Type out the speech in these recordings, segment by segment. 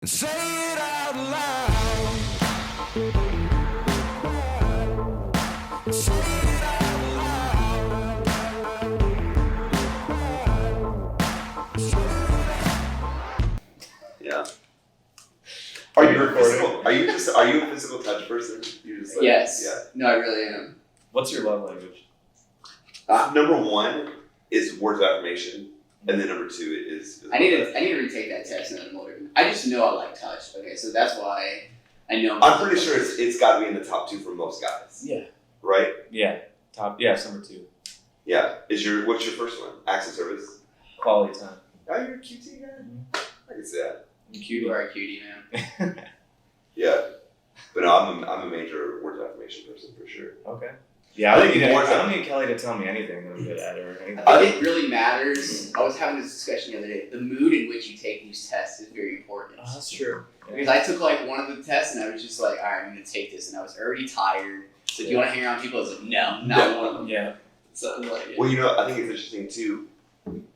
Say it out loud. Say it out loud. Yeah. Are you recording? Are you a physical touch person? You just Yes. Yeah. No, I really am. What's your love language? Number one is words of affirmation, and then number two is. I need to retake that test now that I'm older. I just know I like touch. Okay, so that's why I know. I'm pretty sure it's got to be in the top two for most guys. Yeah. Right? Yeah. It's number 2. Yeah. What's your first one? Acts of service. Quality time. Oh, you're a QT guy. I can see that. You are a cutie, man. Yeah. But no, I'm a major words of affirmation person for sure. Okay. Yeah, I don't need Kelly to tell me anything that I'm good at or anything. I think it really matters. I was having this discussion the other day. The mood in which you take these tests is very important. Oh, that's true. Because I took like one of the tests and I was just like, all right, I'm going to take this. And I was already tired. So if you want to hang around people, I was like, no, not one of them. Yeah. So I'm like, yeah. Well, I think it's interesting too.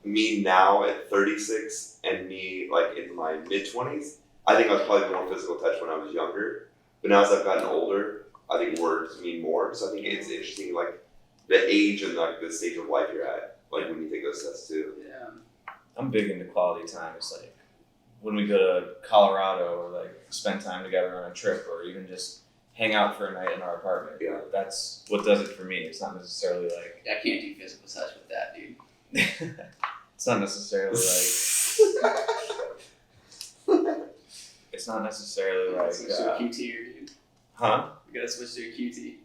Me now at 36 and me like in my mid-20s, I think I was probably more physical touch when I was younger. But now as I've gotten older, I think words mean more. So I think it's interesting, like the age and like the stage of life you're at, like when you take those tests too. Yeah. I'm big into quality time. It's like when we go to Colorado or like spend time together on a trip or even just hang out for a night in our apartment. Yeah. That's what does it for me. It's not necessarily like I can't do physical touch with that, dude. it's not necessarily like it's not necessarily like switch to a QT, dude. huh? You gotta switch to a QT.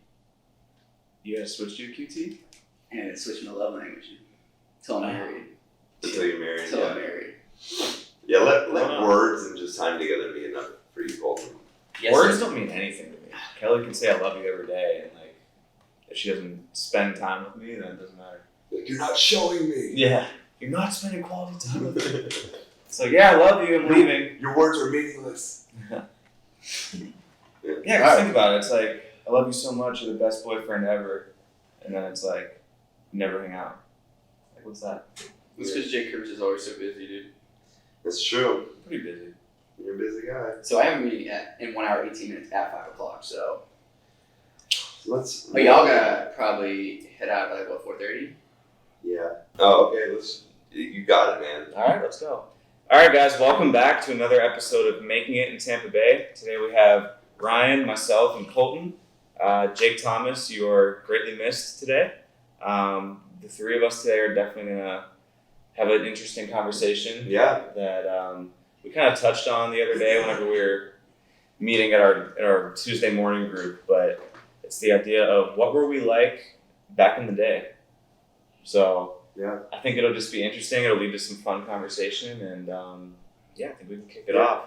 You gotta switch to a QT? And switch my love language. Till I'm married. Until you're married. Till Yeah. I'm married. Yeah. Let words and just time together be enough for you, Colton. Yes, Words sir. don't mean anything to me. Kelly can say I love you every day, and like if she doesn't spend time with me, then it doesn't matter. Like, you're not showing me. Yeah, you're not spending quality time with me. It's like, yeah, I love you. I'm leaving. Your words are meaningless. Yeah, 'cause think about it. It's like I love you so much. You're the best boyfriend ever, and then it's like never hang out. Like what's that? It's because Jake Kurtz is always so busy, dude. That's true. Pretty busy. You're a busy guy. So I have a meeting in 1 hour 18 minutes at 5 o'clock. So, but y'all gotta probably head out by like what 4:30. Yeah. Oh, okay. You got it, man. All right, let's go. All right, guys, welcome back to another episode of Making It in Tampa Bay. Today we have Ryan, myself, and Colton. Jake Thomas, you are greatly missed today. The three of us today are definitely going to have an interesting conversation. Yeah. That we kind of touched on the other day whenever we were meeting at our Tuesday morning group, but it's the idea of what were we like back in the day. So yeah, I think it'll just be interesting. It'll lead to some fun conversation, and I think we can kick it off.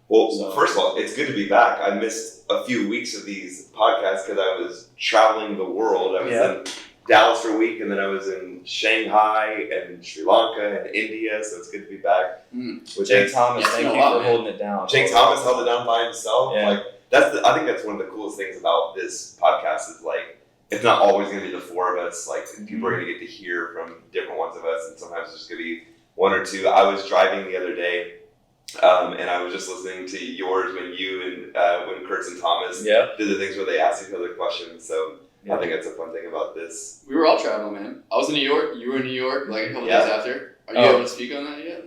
Well, first of all, it's good to be back. I missed a few weeks of these podcasts because I was traveling the world. I was in Dallas for a week, and then I was in Shanghai and Sri Lanka and India, so it's good to be back. With Jake Thomas, thank you for holding it down. Jake Thomas held it down by himself. Yeah. Like I think that's one of the coolest things about this podcast is like it's not always going to be the four of us. Like people are going to get to hear from different ones of us, and sometimes it's just going to be one or two. I was driving the other day. And I was just listening to yours when you and when Kurtz and Thomas did the things where they asked each other questions. So I think that's a fun thing about this. We were all traveling, man. I was in New York. You were in New York like a couple days after. Are you able to speak on that yet?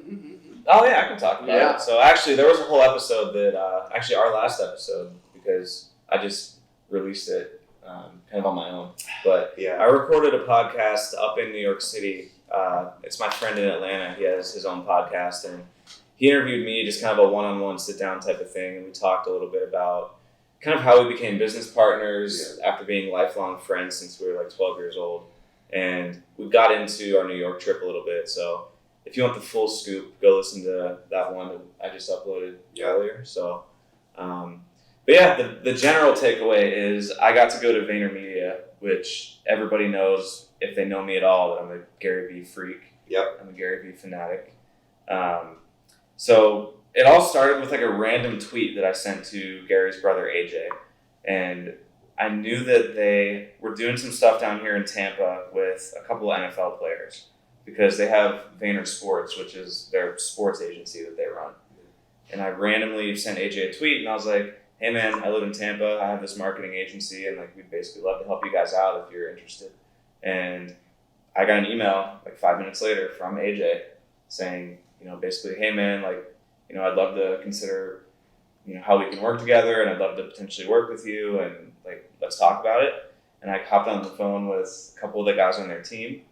Oh yeah, I can talk about it. So actually, there was a whole episode that our last episode because I just released it kind of on my own. But I recorded a podcast up in New York City. It's my friend in Atlanta. He has his own podcast and. He interviewed me, just kind of a one-on-one sit-down type of thing, and we talked a little bit about kind of how we became business partners after being lifelong friends since we were like 12 years old. And we got into our New York trip a little bit, so if you want the full scoop, go listen to that one that I just uploaded earlier. So, the general takeaway is I got to go to VaynerMedia, which everybody knows, if they know me at all, that I'm a Gary Vee freak. Yep. I'm a Gary Vee fanatic. So it all started with like a random tweet that I sent to Gary's brother AJ, and I knew that they were doing some stuff down here in Tampa with a couple of NFL players because they have Vayner Sports, which is their sports agency that they run. and I randomly sent AJ a tweet, and I was like, hey man, I live in Tampa, I have this marketing agency, and like we'd basically love to help you guys out if you're interested. And I got an email like 5 minutes later from AJ saying, basically, hey man, like, I'd love to consider, how we can work together, and I'd love to potentially work with you, and like, let's talk about it. And I hopped on the phone with a couple of the guys on their team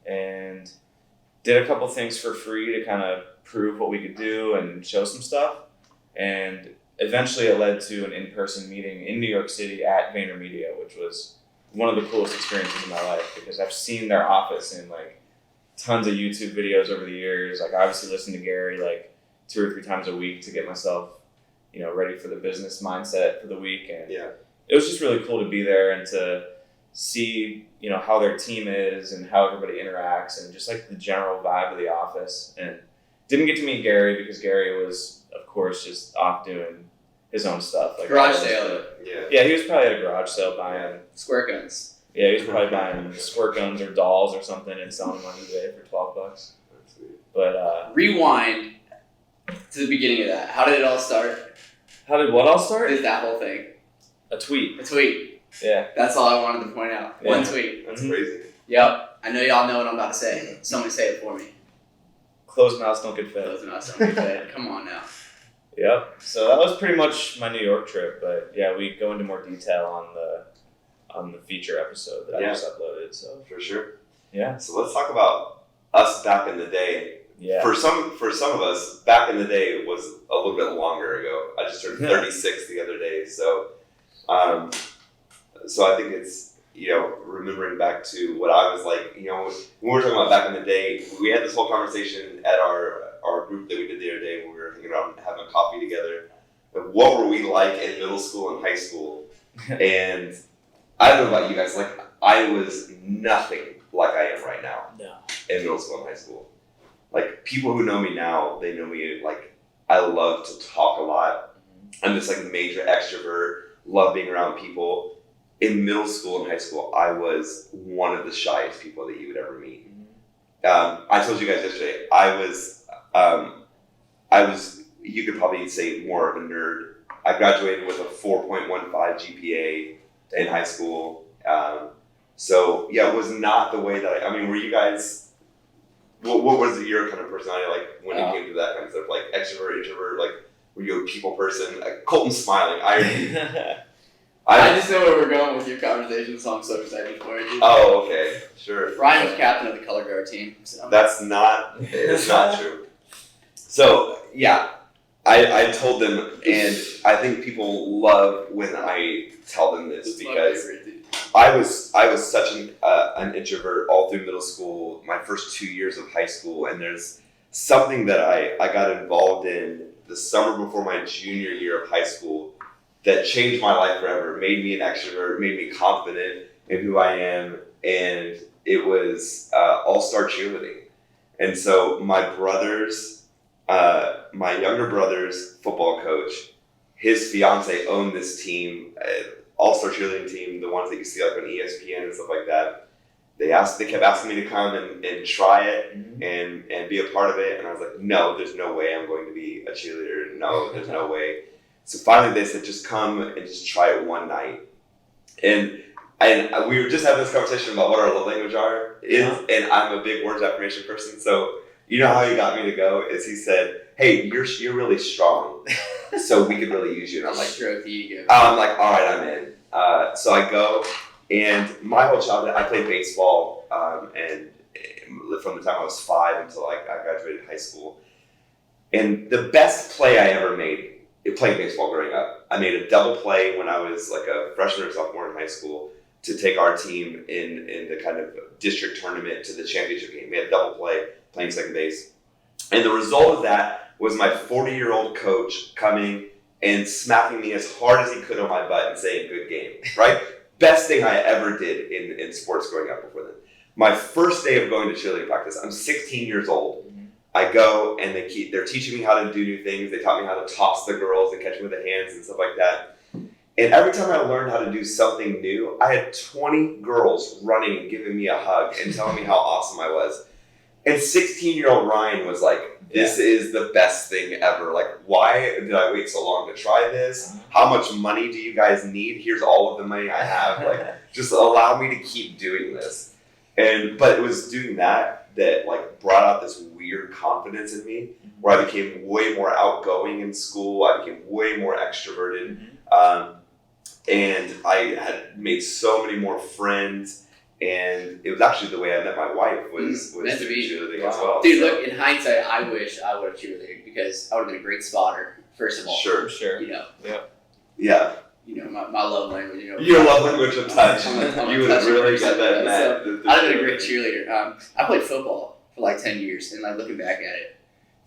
and did a couple things for free to kind of prove what we could do and show some stuff. And eventually it led to an in-person meeting in New York City at VaynerMedia, which was one of the coolest experiences in my life because I've seen their office in like tons of YouTube videos over the years. Like I obviously listen to Gary like 2 or 3 times a week to get myself, ready for the business mindset for the week. And it was just really cool to be there and to see, how their team is and how everybody interacts and just like the general vibe of the office. And didn't get to meet Gary because Gary was, of course, just off doing his own stuff. Like garage sale. Yeah, he was probably at a garage sale buying squirt guns. Yeah, he was probably buying squirt guns or dolls or something and selling them on eBay for $12. But rewind to the beginning of that. How did it all start? How did what all start? Is that whole thing? A tweet. A tweet. Yeah. That's all I wanted to point out. Yeah. One tweet. That's crazy. Yep. I know y'all know what I'm about to say. Somebody say it for me. Closed mouths don't get fed. Closed mouths don't get fed. Come on now. Yep. So that was pretty much my New York trip, but yeah, we go into more detail on the feature episode that I just uploaded. So for sure. Yeah. So let's talk about us back in the day. Yeah. For some of us, back in the day was a little bit longer ago. I just turned 36 the other day, so I think it's remembering back to what I was like. When we were talking about back in the day, we had this whole conversation at our group that we did the other day when we were hanging around and having coffee together. But what were we like in middle school and high school? And I don't know about you guys, like I was nothing like I am right now. No. In middle school and high school. Like people who know me now, they know me like I love to talk a lot. I'm this like major extrovert, love being around people. In middle school and high school, I was one of the shyest people that you would ever meet. I told you guys yesterday, I was, you could probably say more of a nerd. I graduated with a 4.15 GPA in high school. So yeah, it was not the way that I mean, were you guys, what was your kind of personality like when it came to that kind of stuff? Like extrovert, introvert, like were you a people person? Like, Colton's smiling. I just know where we're going with your conversation, so I'm so excited for you. Oh, okay. Sure. Ryan was captain of the color guard team. So. It's not true. So, yeah, I told them, and I think people love when I tell them this because I was such an introvert all through middle school, my first 2 years of high school, and there's something that I got involved in the summer before my junior year of high school that changed my life forever, made me an extrovert, made me confident in who I am, and it was all-star cheerleading. And so my younger brother's football coach, his fiance owned this team, all-star cheerleading team, the ones that you see like on ESPN and stuff like that. They kept asking me to come and try it and be a part of it, and I was like, no, there's no way I'm going to be a cheerleader. No, there's no way. So finally they said, just come and just try it one night. And we were just having this conversation about what our love language is, and I'm a big words affirmation person. So you know how he got me to go is he said, hey, you're really strong, so we could really use you. And I'm like, stroke the ego. I'm like, all right, I'm in. So I go, and my whole childhood, I played baseball, and from the time I was 5 until I graduated high school. And the best play I ever made playing baseball growing up, I made a double play when I was like a freshman or sophomore in high school to take our team in the kind of district tournament to the championship game. We had a double play playing second base. And the result of that was my 40-year-old coach coming and smacking me as hard as he could on my butt and saying, good game, right? Best thing I ever did in sports growing up before then. My first day of going to cheerleading practice, I'm 16 years old. I go and they're teaching me how to do new things. They taught me how to toss the girls and catch them with the hands and stuff like that. And every time I learned how to do something new, I had 20 girls running and giving me a hug and telling me how awesome I was. And 16-year-old Ryan was like, this is the best thing ever. Like, why did I wait so long to try this? How much money do you guys need? Here's all of the money I have. Like, just allow me to keep doing this. But it was doing that like brought out this weird confidence in me, where I became way more outgoing in school. I became way more extroverted. And I had made so many more friends. And it was actually the way I met my wife was meant to be cheerleading as well. Dude, look, in hindsight, I wish I would have cheerleaded because I would have been a great spotter, first of all. Sure. You know. Yeah. You know, my love language, you know. Your love language of touch. I'm a You would touchy really person, get that, so Matt. I'd have been a great cheerleader. I played football for like 10 years, and like looking back at it,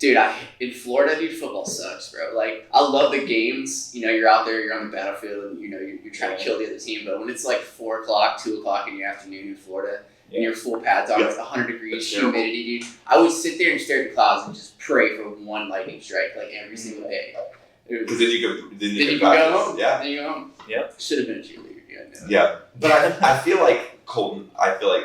dude, in Florida, dude, football sucks, bro. Like, I love the games. You know, you're out there, you're on the battlefield, and you know, you're trying to kill the other team. But when it's like 4 o'clock, 2 o'clock in the afternoon in Florida, and you're full pads on, it's 100 degrees, humidity, dude. I would sit there and stare at the clouds and just pray for one lightning strike, like every single day. Because then you can go home. Yeah. Then you go home. Yep. Should have been a cheerleader. Yeah. But I feel like Colton. I feel like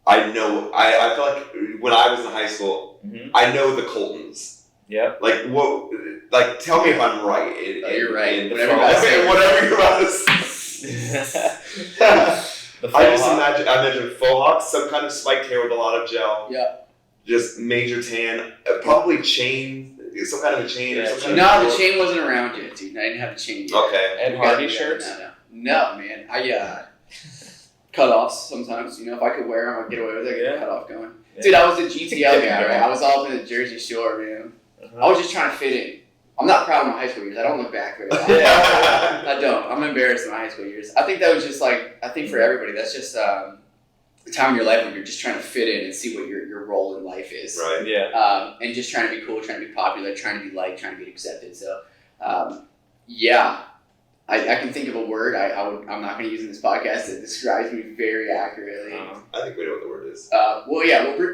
I know. I feel like when I was in high school, I know the Coltons. Yeah. Like what? Like tell me if I'm right. You're right. Whatever you're about to say. I imagine faux hawks, some kind of spiked hair with a lot of gel. Yeah. Just major tan, probably chain. Some kind of a chain or something. No, the chain wasn't around yet, dude. I didn't have the chain yet. Okay. And Hardy shirts? No, man. I cut offs sometimes. You know, if I could wear them, I'd get away with it. I get a cut off going. Yeah. Dude, I was a GTL guy, right? I was all up in the Jersey Shore, man. I was just trying to fit in. I'm not proud of my high school years. I don't look back very well. I don't. I'm embarrassed of my high school years. I think that was just like, I think for everybody, that's just the time in your life when you're just trying to fit in and see what your role in life is. Right. Yeah. And just trying to be cool, trying to be popular, trying to be liked, trying to be accepted. So, yeah, I can think of a word I'm not going to use in this podcast that describes me very accurately. I think we know what the word is.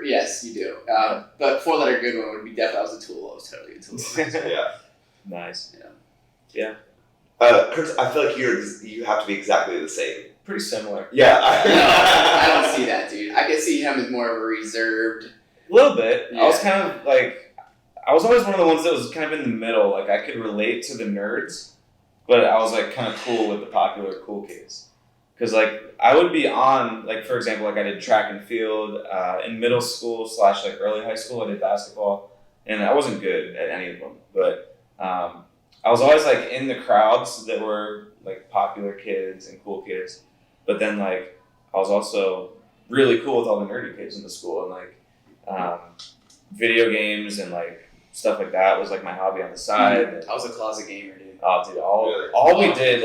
Yes, you do. But 4-letter good one would be definitely, I was a tool. I was totally a tool. Yeah. Nice. Yeah. Kurt, I feel like you have to be exactly the same. Pretty similar. Yeah. I don't see that, dude. I can see him as more of a reserved. A little bit. Yeah. I was kind of like, I was always one of the ones that was kind of in the middle. Like, I could relate to the nerds, but I was like kind of cool with the popular cool kids. Because like, I would be on, like, for example, like I did track and field in middle school / like early high school. I did basketball, and I wasn't good at any of them. But I was always like in the crowds that were like popular kids and cool kids. But then like, I was also really cool with all the nerdy kids in the school, and like video games and like stuff like that was like my hobby on the side. I was a closet gamer, dude. Oh, dude,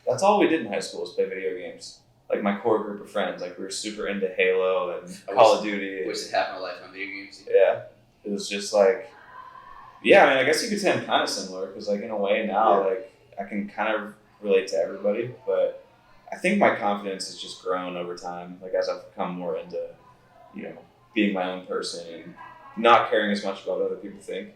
that's all we did in high school was play video games. Like my core group of friends, like we were super into Halo and Call of Duty. I wasted half my life on video games. Yeah, it was just like, yeah. I mean, I guess you could say I'm kind of similar because, like, in a way now, like I can kind of relate to everybody, but I think my confidence has just grown over time. Like as I've become more into, you know, being my own person and not caring as much about what other people think.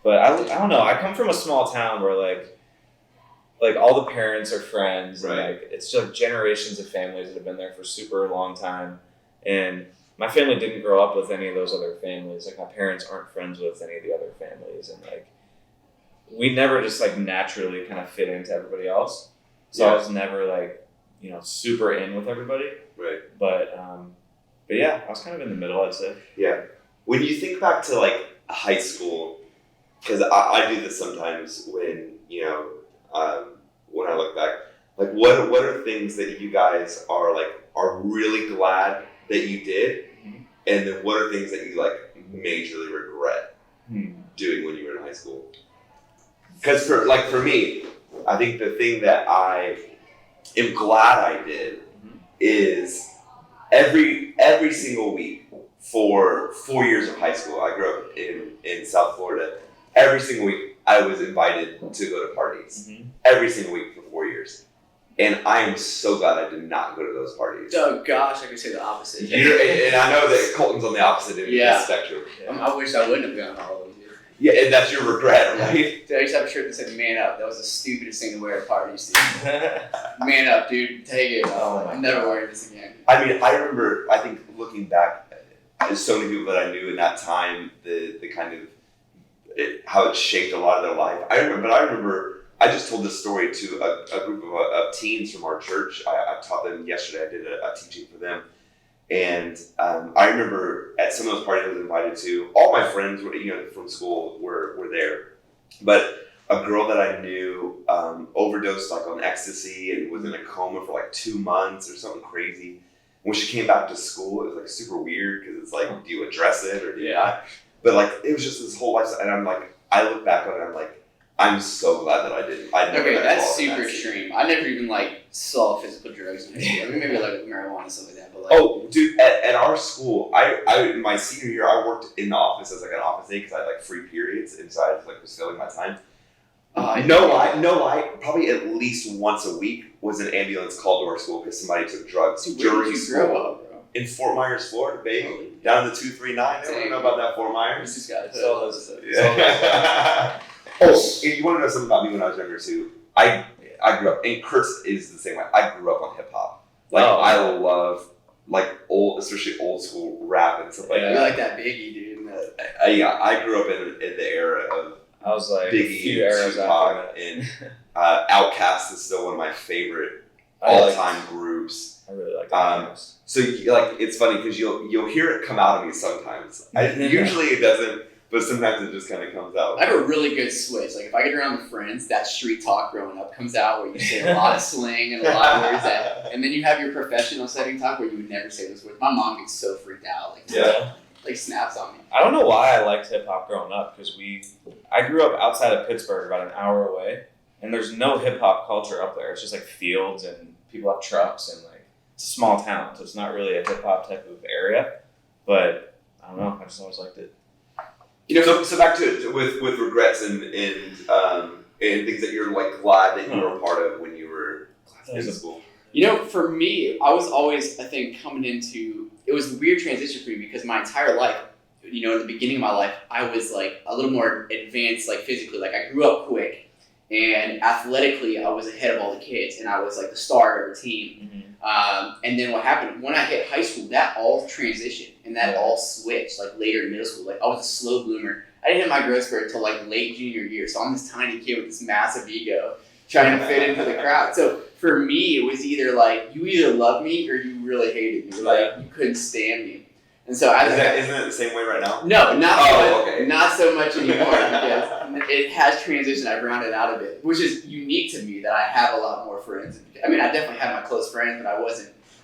But I don't know. I come from a small town where like all the parents are friends, and like it's just generations of families that have been there for super long time. And my family didn't grow up with any of those other families. Like my parents aren't friends with any of the other families, and like we never just like naturally kind of fit into everybody else. So I was never like, you know, super in with everybody. Right. But yeah, I was kind of in the middle, I'd say. Yeah. When you think back to like high school, because I do this sometimes when, you know, when I look back, like what are things that you guys are really glad that you did, and then what are things that you like majorly regret doing when you were in high school? Because for me, I think the thing that I am glad I did is every single week for 4 years of high school. I grew up in South Florida. Every single week I was invited to go to parties. Every single week for 4 years. And I am so glad I did not go to those parties. Oh gosh, I could say the opposite. And I know that Colton's on the opposite end of the spectrum. I wish I wouldn't have gone to all of them, dude. Yeah, and that's your regret, right? Dude, I used to have a shirt that said "Man Up." That was the stupidest thing to wear at parties, dude. Man up, dude. Take it. I'm never wearing this again. I mean, I remember, I think looking back, there's so many people that I knew in that time, the kind of how it shaped a lot of their life. I remember I just told this story to a group of teens from our church. I taught them yesterday. I did a teaching for them. And I remember at some of those parties I was invited to, all my friends were, from school were there. But a girl that I knew overdosed like on ecstasy and was in a coma for like 2 months or something crazy. When she came back to school, it was like super weird because it's like, do you address it or do you not? But like, it was just this whole lifestyle. And I'm like, I look back on it and I'm like, I'm so glad that I didn't. Okay, that's super extreme. I never even like saw physical drugs in high school. I mean, maybe like marijuana and stuff like that. But like, oh, dude, at our school, I my senior year, I worked in the office as like an office aide because I had like free periods, and so I just, like was filling my time. No lie. Probably at least once a week was an ambulance called to our school because somebody took drugs during school. Grow up, bro? In Fort Myers, Florida, baby, down in the 239. They don't know about that Fort Myers. This guy tell us. Oh, and you want to know something about me when I was younger too? I grew up, and Kurt's is the same way. I grew up on hip hop. Like I love like especially old school rap and stuff like that. You like that Biggie, dude? I grew up in the era of. I was like Biggie, Tupac, and Outkast is still one of my favorite all-time groups. I really like Outkast. So like it's funny because you'll hear it come out of me sometimes. Usually it doesn't, but sometimes it just kind of comes out. I have a really good switch. Like if I get around with friends, that street talk growing up comes out where you say a lot of slang and a lot of words and then you have your professional setting talk where you would never say those words. My mom gets so freaked out. Like snaps on me. I don't know why I liked hip hop growing up because I grew up outside of Pittsburgh, about an hour away, and there's no hip hop culture up there. It's just like fields and people have trucks and like it's a small town, so it's not really a hip hop type of area. But I don't know, I just always liked it. So back to with regrets and things that you're like glad that you were a part of when you were in school. For me, I was always, I think, coming into, it was a weird transition for me because my entire life, in the beginning of my life, I was like a little more advanced, like physically. Like I grew up quick and athletically, I was ahead of all the kids and I was like the star of our team. Mm-hmm. And then what happened, when I hit high school, that all transitioned and that all switched like later in middle school. Like I was a slow bloomer. I didn't hit my growth spurt until like late junior year. So I'm this tiny kid with this massive ego trying to fit into the crowd. So for me, it was either like you either loved me or you really hated me. Like you couldn't stand me. And so isn't it the same way right now? No, not so much anymore because it has transitioned. I've rounded out a bit, which is unique to me that I have a lot more friends. I mean, I definitely have my close friends, but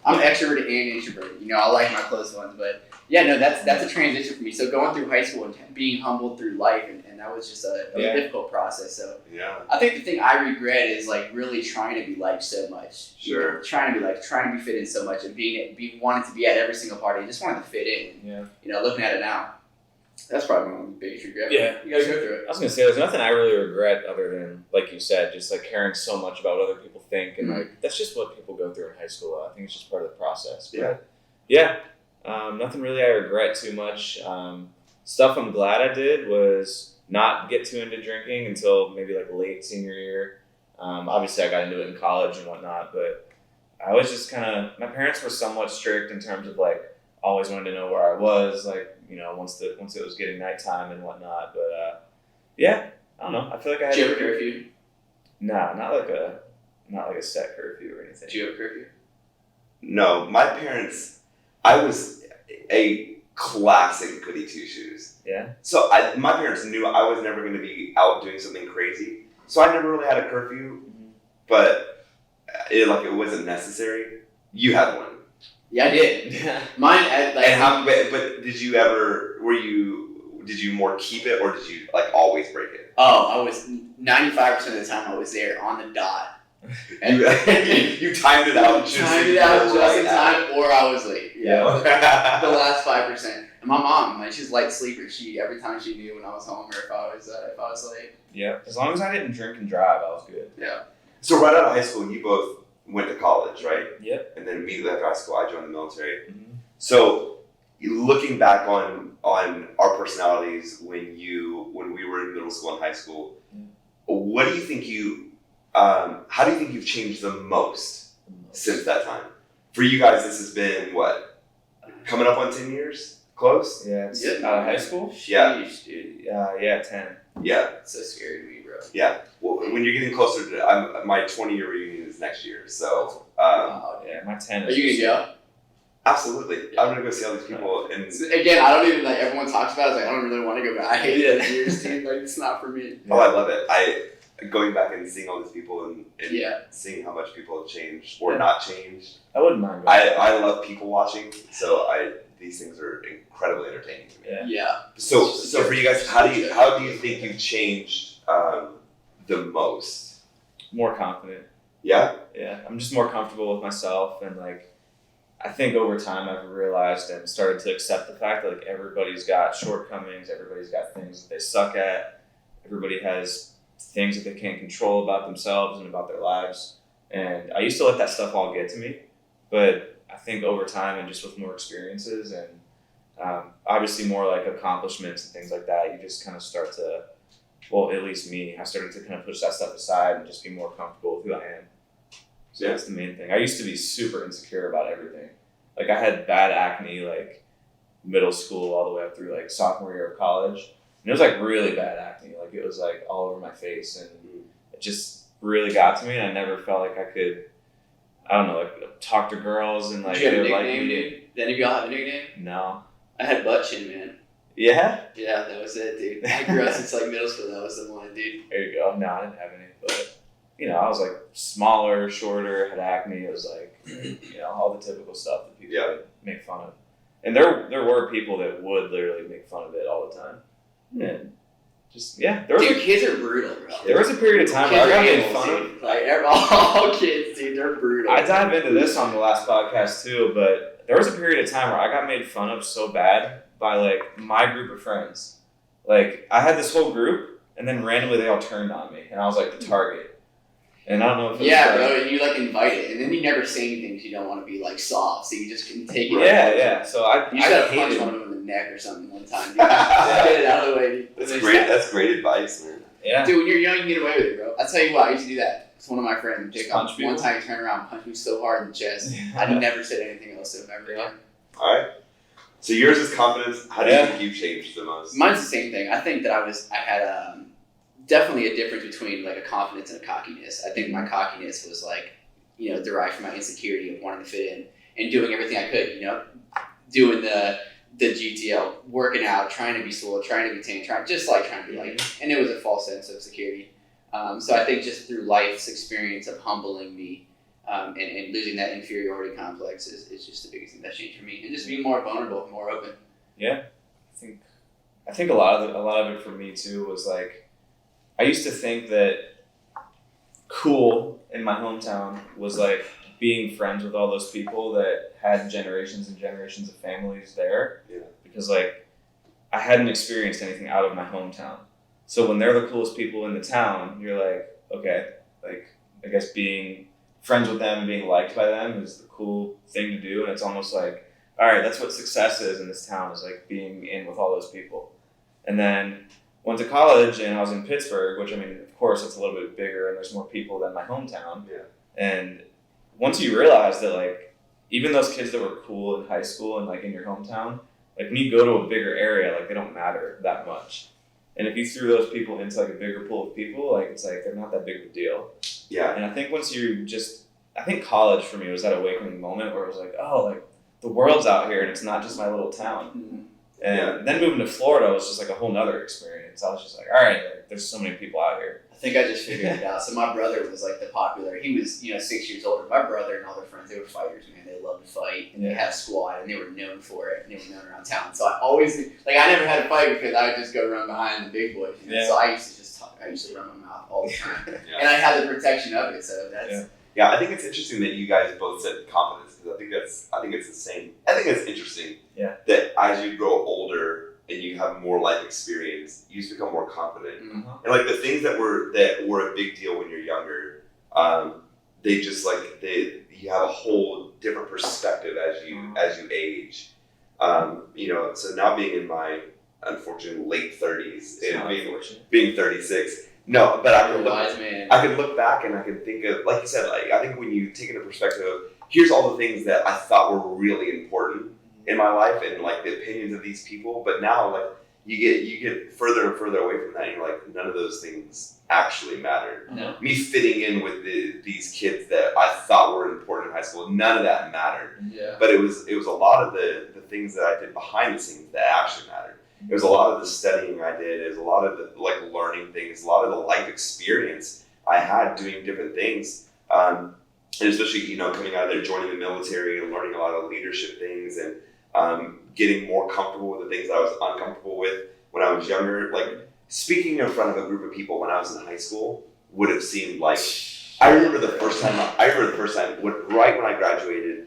I'm extroverted and introverted. I like my close ones, but yeah, no, that's a transition for me. So going through high school and being humbled through life, and that was just a difficult process. So I think the thing I regret is like really trying to be liked so much. Sure. Trying to be fit in so much, and being wanting to be at every single party, just wanting to fit in. Yeah. Looking at it now, that's probably one of the biggest regrets. Yeah, you gotta go through it. I was gonna say there's nothing I really regret other than, like you said, just like caring so much about what other people think, and like that's just what people go through in high school. I think it's just part of the process. But, nothing really I regret too much. Stuff I'm glad I did was not get too into drinking until maybe like late senior year. Obviously I got into it in college and whatnot, but I was just my parents were somewhat strict in terms of like always wanted to know where I was, like, once it was getting nighttime and whatnot. But I don't know. I feel like I had. Did you have a curfew? Nah, not like a set curfew or anything. Did you have a curfew? No, my parents. I was a classic goody two shoes. Yeah. So my parents knew I was never going to be out doing something crazy, so I never really had a curfew. But it wasn't necessary. You had one. Yeah, I did. Mine. But did you ever? Did you more keep it, or did you always break it? Oh, I was 95% of the time I was there on the dot. And you timed it out just in time, or I was late. Yeah, the last 5%. And my mom, she's a light sleeper. Every time she knew when I was home or if I was late. Yeah, as long as I didn't drink and drive, I was good. Yeah. So right out of high school, you both went to college, right? Yep. And then immediately after high school, I joined the military. Mm-hmm. So looking back on our personalities when we were in middle school and high school, what do you think how do you think you've changed the most since that time? For you guys, this has been what? Coming up on 10 years? Close? Yeah, it's Yeah. out of high school. Yeah. Sheesh, dude. Yeah, 10. Yeah. It's so scary to me, bro. Yeah. Well, when you're getting closer to, my 20-year reunion is next year, so Wow, dude. Yeah, my 10 Are is. you gonna go? absolutely. I'm gonna go see all these people, and Again, I don't even like. Everyone talks about it. It's like I don't really want to go, but I hate it as years, dude. Like it's not for me. oh, I love it. Going back and seeing all these people and Yeah. seeing how much people have changed or Yeah. not changed. I wouldn't mind going. I love people watching, so these things are incredibly entertaining to me. Yeah. Yeah. So for you guys, how do you think you've changed the most? More confident. Yeah. Yeah, I'm just more comfortable with myself, and like, I think over time I've realized and started to accept the fact that like everybody's got shortcomings, everybody's got things that they suck at, everybody has things that they can't control about themselves and about their lives. And I used to let that stuff all get to me, but I think over time and just with more experiences and obviously more like accomplishments and things like that, you just kind of start to, well, at least me, I started to kind of push that stuff aside and just be more comfortable with who I am. So that's the main thing. I used to be super insecure about everything. Like I had bad acne like middle school all the way up through like sophomore year of college. And it was like really bad acne. Like it was like all over my face and it just really got to me and I never felt like I could, I don't know, like talk to girls and like Did you have a they were nickname, dude? Did any of y'all have a nickname? No. I had butt chin, man. Yeah? Yeah, that was it, dude. I grew up since like middle school. That was the one, dude. There you go. No, I didn't have any. But, you know, I was like smaller, shorter, had acne. It was like, you know, all the typical stuff that people would make fun of. And there were people that would literally make fun of it all the time. And just, yeah. Dude, kids are brutal, bro. There was a period of time where I got made fun of. Like, all kids, dude, they're brutal. I dive into this on the last podcast too, but there was a period of time where I got made fun of so bad by like my group of friends. Like I had this whole group and then randomly they all turned on me and I was like the target. And I don't know if it was yeah, bro, you like invite it and then you never say anything because you don't want to be like soft, so you just can take it. Yeah. So you just gotta punch hated one of them in the neck or something one time. Dude. Get it out of the way. That's great advice, man. Yeah. Dude, when you're young, you get away with it, bro. I'll tell you what, I used to do that. It's one of my friends. Just Pick punch up. people? One time he turned around and punched me so hard in the chest. I never said anything else to him ever again. All right. So yours is confidence. How do you think you've changed the most? Mine's the same thing. I think that I had definitely a difference between like a confidence and a cockiness. I think my cockiness was like, you know, derived from my insecurity of wanting to fit in and doing everything I could, you know, doing the GTL, working out, trying to be swole, trying to be tame, trying to be like, and it was a false sense of security. So I think just through life's experience of humbling me and losing that inferiority complex is just the biggest thing that changed for me, and just being more vulnerable, more open. Yeah, I think a lot of it for me too was like I used to think that cool in my hometown was like being friends with all those people that had generations and generations of families there. Yeah. Because like I hadn't experienced anything out of my hometown. So when they're the coolest people in the town, you're like, okay, like I guess being friends with them, being liked by them is the cool thing to do. And it's almost like, all right, that's what success is in this town, is like being in with all those people. And then went to college and I was in Pittsburgh, which I mean, of course it's a little bit bigger and there's more people than my hometown. Yeah. And once you realize that like, even those kids that were cool in high school and like in your hometown, like when you go to a bigger area, like they don't matter that much. And if you threw those people into like a bigger pool of people, like it's like they're not that big of a deal. Yeah. And I think I think college for me was that awakening moment where it was like, oh, like the world's out here and it's not just my little town. Mm-hmm. And then moving to Florida was just like a whole nother experience. I was just like, all right, like, there's so many people out here. I think I just figured it out. So my brother was like the popular. He was, 6 years older. My brother and all their friends, they were fighters, man. They loved to fight, and they had a squad, and they were known for it, and they were known around town. So I always, I never had a fight because I would just go run behind the big boys. You know? So I used to just talk. I used to run my mouth all the time, and I had the protection of it. So that's. Yeah, I think it's interesting that you guys both said confidence, because I think it's the same. I think it's interesting that as you grow older and you have more life experience, you just become more confident. Mm-hmm. And like the things that were a big deal when you're younger, they just like you have a whole different perspective as you age. So now being in my unfortunate late 30s and being 36. No, but I can look back and I can think of, like you said, like I think when you take into perspective of here's all the things that I thought were really important, in my life and like the opinions of these people. But now like you get further and further away from that. And you're like, none of those things actually matter. No. Me fitting in with these kids that I thought were important in high school, none of that mattered. Yeah. But it was a lot of the things that I did behind the scenes that actually mattered. It was a lot of the studying I did. It was a lot of the like learning things, a lot of the life experience I had doing different things. And especially, you know, coming out of there, joining the military and learning a lot of leadership things and getting more comfortable with the things that I was uncomfortable with when I was younger. Like speaking in front of a group of people when I was in high school would have seemed like, I remember the first time, right when I graduated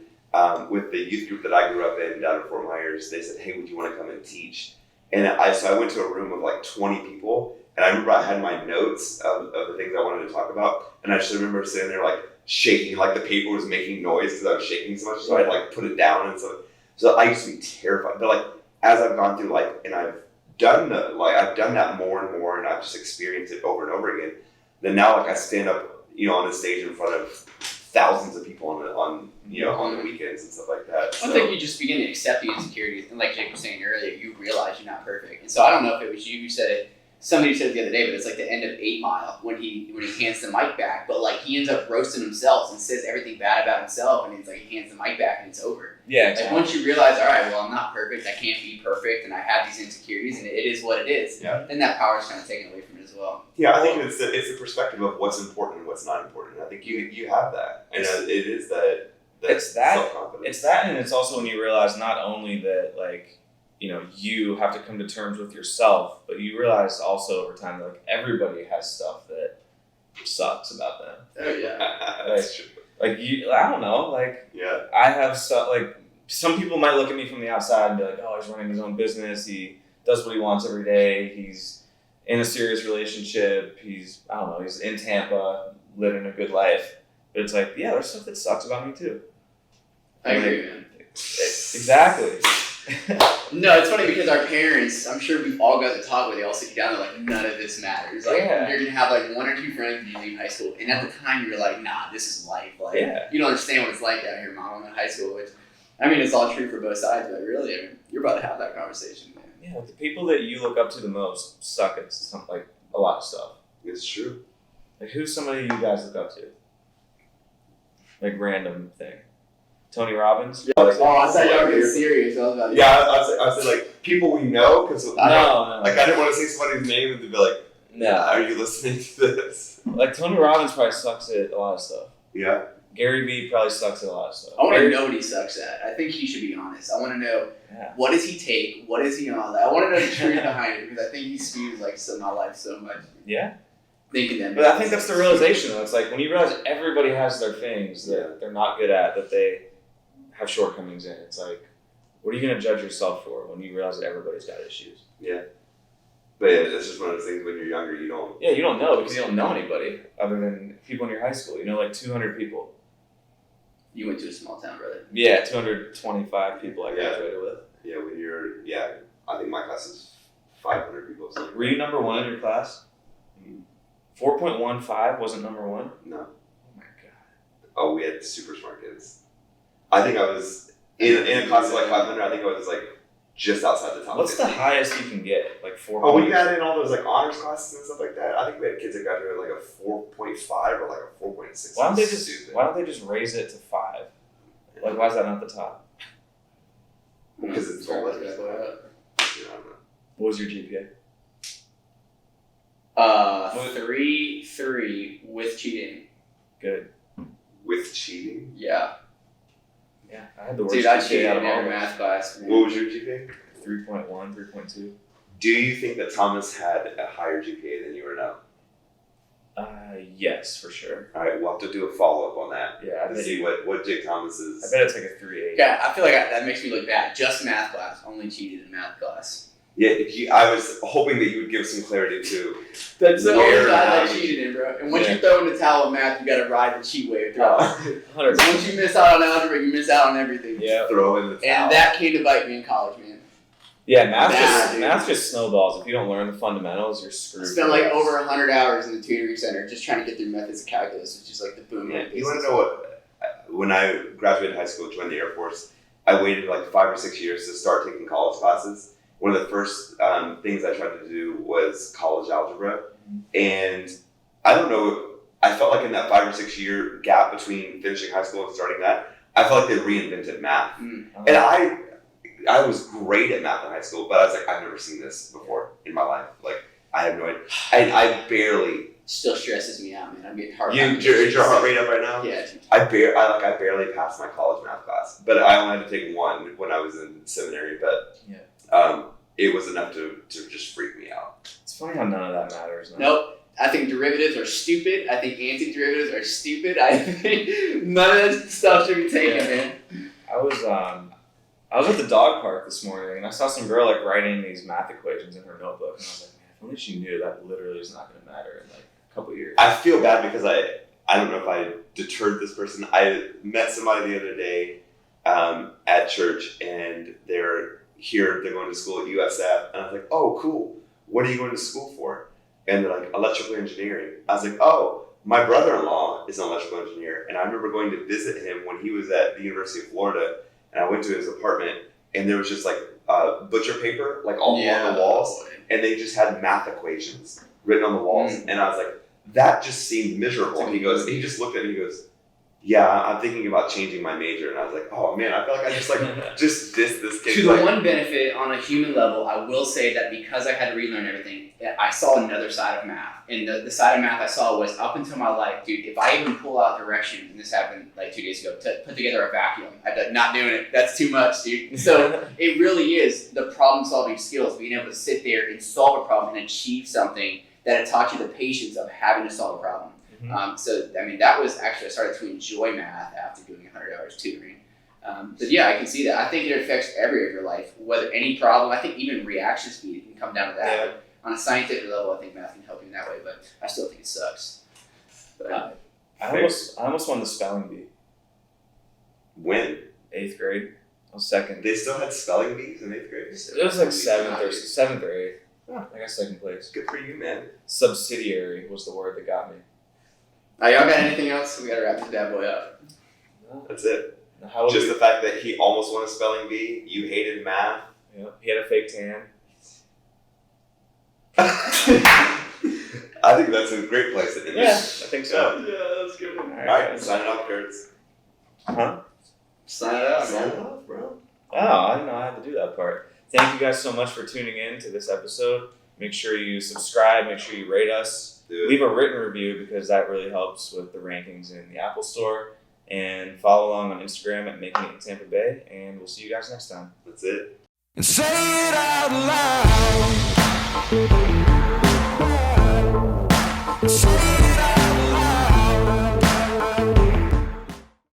with the youth group that I grew up in down in Fort Myers, they said, hey, would you want to come and teach? And so I went to a room of like 20 people, and I remember I had my notes of the things I wanted to talk about, and I just remember sitting there like shaking, like the paper was making noise because I was shaking so much, so I'd like put it down, and so I used to be terrified. But like as I've gone through life and I've done that more and more, and I've just experienced it over and over again, then now like I stand up, you know, on the stage in front of thousands of people on the weekends and stuff like that. I think you just begin to accept the insecurities, and like Jake was saying earlier, you realize you're not perfect. And so I don't know if it was you who said it, somebody said it the other day, but it's like the end of 8 Mile when he hands the mic back, but like he ends up roasting himself and says everything bad about himself, and it's like he hands the mic back and it's over. Yeah, exactly. Like once you realize, all right, well I'm not perfect, I can't be perfect, and I have these insecurities, and it is what it is. Yeah. Then that power is kind of taken away from it as well. Yeah, I think it's the perspective of what's important and what's not important. I think you have that, and it is that self-confidence. It's that, and it's also when you realize not only that like, you know, you have to come to terms with yourself, but you realize also over time that like everybody has stuff that sucks about them. Oh yeah. That's true. Like I don't know, like Yeah. I have stuff like some people might look at me from the outside and be like, oh, he's running his own business, he does what he wants every day, he's in a serious relationship, he's in Tampa, living a good life. But it's like, yeah, there's stuff that sucks about me too. I agree, man. Exactly. No, it's funny because our parents, I'm sure we've all got to talk where they all sit you down, they're like, none of this matters. Like, Yeah. You're going to have like 1 or 2 friends when you leave high school. And at the time, you're like, nah, this is life. Like, Yeah. You don't understand what it's like down here, Mom. I'm in high school. Which, I mean, it's all true for both sides, but really, I mean, you're about to have that conversation, man. Yeah, like the people that you look up to the most suck at some, like a lot of stuff. It's true. Like who's somebody you guys look up to? Like random thing. Tony Robbins? Oh, I thought you were getting serious. I was about to I was like people we know because No. like I didn't want to say somebody's name and to be like, No. are you listening to this? Like Tony Robbins probably sucks at a lot of stuff. Yeah. Gary Vee probably sucks at a lot of stuff. I want to know what he sucks at. I think he should be honest. I want to know what does he take? What is he on? I want to know the truth behind it because I think he spews like my life so much. Yeah. Thinking that. But I think that's the realization though. It's like when you realize everybody has their things that they're not good at, that they have shortcomings in. It's like, what are you going to judge yourself for when you realize that everybody's got issues? Yeah. But yeah, that's just one of those things when you're younger, you don't. Yeah, you don't know because you don't know anybody other than people in your high school. You know, like 200 people. You went to a small town, brother. Yeah, 225 people I graduated with. Yeah, I think my class is 500 people. So. Were you number one in your class? 4.15 wasn't number one? No. Oh my god. Oh, we had super smart kids. I think I was in a class of like 500. I think I was like just outside the top. What's 50. the highest you can get? Like 4. Oh, when you add in all those like honors classes and stuff like that, I think we had kids that graduated like a 4.5 or like a 4.6. Why don't they just raise it to 5? Like why is that not the top? Because it's all like that. What was your GPA? 3 with cheating. Good. With cheating? Yeah. Yeah, I had the worst Dude, I GPA cheated out in of all every of us. math class. Man. What was your GPA? 3.1, 3.2. Do you think that Thomas had a higher GPA than you or no? Yes, for sure. All right, we'll have to do a follow-up on that. Yeah, To see what Jake Thomas is. I bet it's like a 3.8. Yeah, I feel like that makes me look bad. Just math class. Only cheated in math class. Yeah, I was hoping that you would give some clarity to. That's the Where only guy now that you- cheated in, bro. And once Yeah. you throw in the towel of math, you gotta ride the cheat wave throughout. 100%. Once you miss out on algebra, you miss out on everything. Yeah. Throw in the towel. And that came to bite me in college, man. Yeah, Nah, dude. math just snowballs. If you don't learn the fundamentals, you're screwed. I spent like over 100 hours in the tutoring center just trying to get through methods of calculus, which is like the boom. Yeah, you want to know what? When I graduated high school, joined the Air Force, I waited like 5 or 6 years to start taking college classes. One of the first things I tried to do was college algebra. And I don't know, I felt like in that 5 or 6 year gap between finishing high school and starting that, I felt like they reinvented math. And I was great at math in high school, but I was like, I've never seen this before in my life. Like, I have no idea. And I barely... Still stresses me out, man. I'm getting heart rate. Is your heart rate up right now? Yeah. I barely passed my college math class, but I only had to take one when I was in seminary. But it was enough to just freak me out. It's funny how none of that matters. Nope. I think derivatives are stupid. I think anti-derivatives are stupid. I think none of that stuff should be taken, man. I was at the dog park this morning, and I saw some girl like writing these math equations in her notebook, and I was like, man, if only she knew that literally is not going to matter in like a couple of years. I feel bad because I don't know if I deterred this person. I met somebody the other day at church, and they're going to school at USF, and I was like, oh, cool. What are you going to school for? And they're like, electrical engineering. I was like, oh, my brother-in-law is an electrical engineer, and I remember going to visit him when he was at the University of Florida, and I went to his apartment, and there was just like butcher paper like all along the walls, and they just had math equations written on the walls, and I was like, that just seemed miserable. And he just looked at me and he goes, yeah, I'm thinking about changing my major. And I was like, oh man, I feel like I just dissed this kid. To the one benefit on a human level, I will say that because I had to relearn everything, I saw another side of math. And the side of math I saw was up until my life, dude, if I even pull out directions, and this happened like 2 days ago, to put together a vacuum, I'm not doing it. That's too much, dude. So it really is the problem solving skills, being able to sit there and solve a problem and achieve something that it taught you the patience of having to solve a problem. So, I mean, that was actually, I started to enjoy math after doing 100 hours tutoring. But yeah, I can see that. I think it affects every area of your life, whether any problem, I think even reaction speed can come down to that. Yeah. On a scientific level, I think math can help you in that way, but I still think it sucks. But, I almost won the spelling bee. When? 8th grade. I was second. They still had spelling bees in 8th grade? It was like 7th or 8th. Oh, I got second place. Good for you, man. Subsidiary was the word that got me. y'all got anything else? We gotta wrap this bad boy up. No. That's it. Just the fact that he almost won a spelling bee, you hated math. Yeah, he had a fake tan. I think that's a great place to end Yeah, I this. think so. Yeah, that's good. All right, sign it off, Kurtz. Huh? Sign it out, Sign man. it off, bro. Oh, I didn't know I had to do that part. Thank you guys so much for tuning in to this episode. Make sure you subscribe. Make sure you rate us. Leave a written review because that really helps with the rankings in the Apple Store. And follow along on Instagram at Making It in Tampa Bay. And we'll see you guys next time. That's it. And say it out loud. Say